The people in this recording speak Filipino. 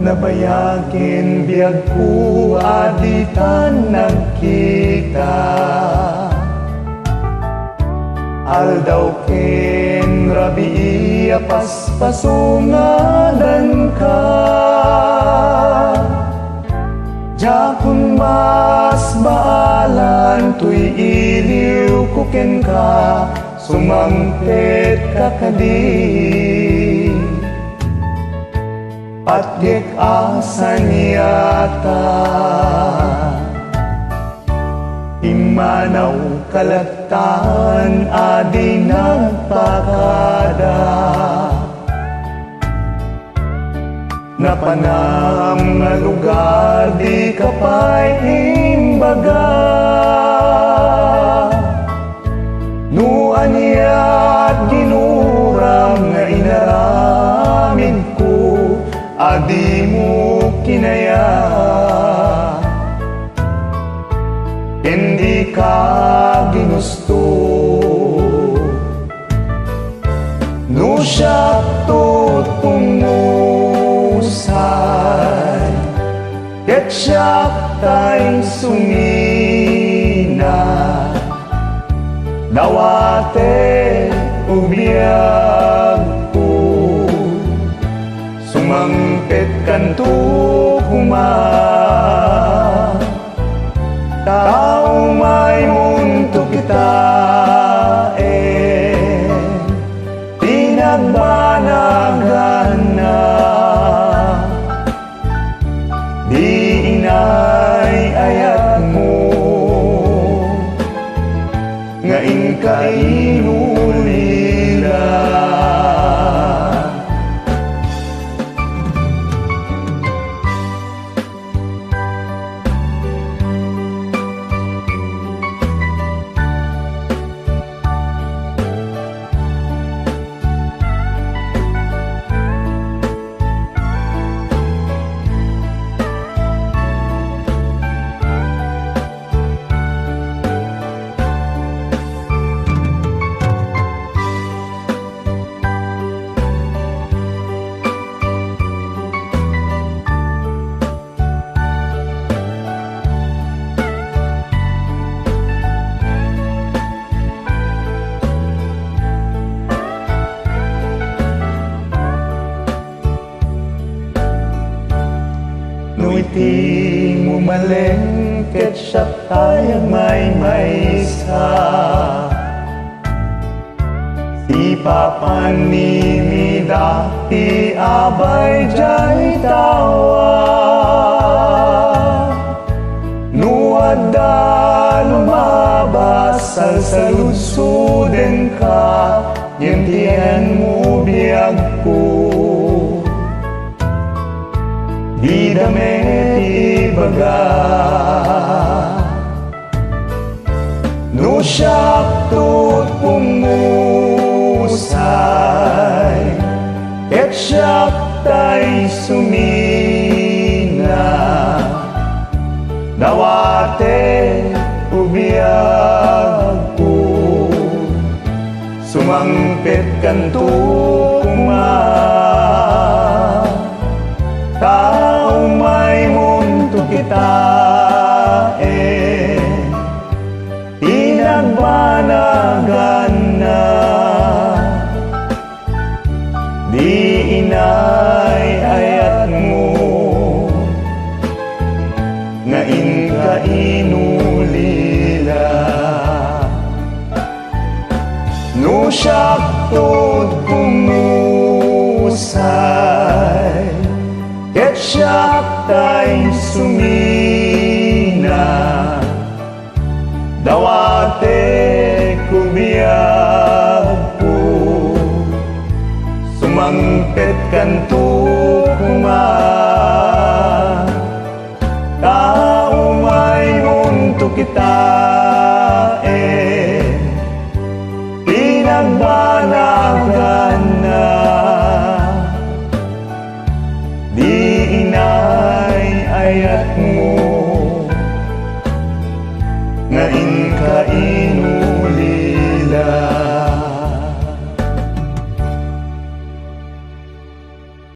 Nabayagin biyag ko aditan nagkita. Aldaw ken rabi paspasungadan ka. Jakun mas baalan tuy iliw ko ken ka. Sumangpet ka kadi patgek asan yata. Imanaw kalatan adi nagpakada. Napanam nga lugar di kapay imbaga. Nuan niya't ginuram nga inaramin ko. Adi mo kinaya. Hindi ka ginusto. No siya tutungusay. Ket siya ta'y sumina. Dawate ubiyag ko. Sumangpet kanto kuma. Tao may mundo kita pinagbanagan na. Di inay ayat mo nga inkainulila. Iti mo malengket siya tayang may maysa. Si papanimida ti abay jay tawa. Nuadda lumabas salsaludsuden ka. Yantian mo biyag ko. Di damit ibaga. No siya tutungusay. Ket siya ta'y sumina. Dawate ubiyag ko. Sumangpet kanto kuma. Tao may mundo kita pinagbanagan na. Di inay ayat mo nga inkainulila. No siya tutungusay. Ket siya ta'y sumina. Dawate kubiyag ko. Sumangpet kanto kuma. Tao may mundo kita pinagbanagan na. Di inay ayat mo nga inkainu.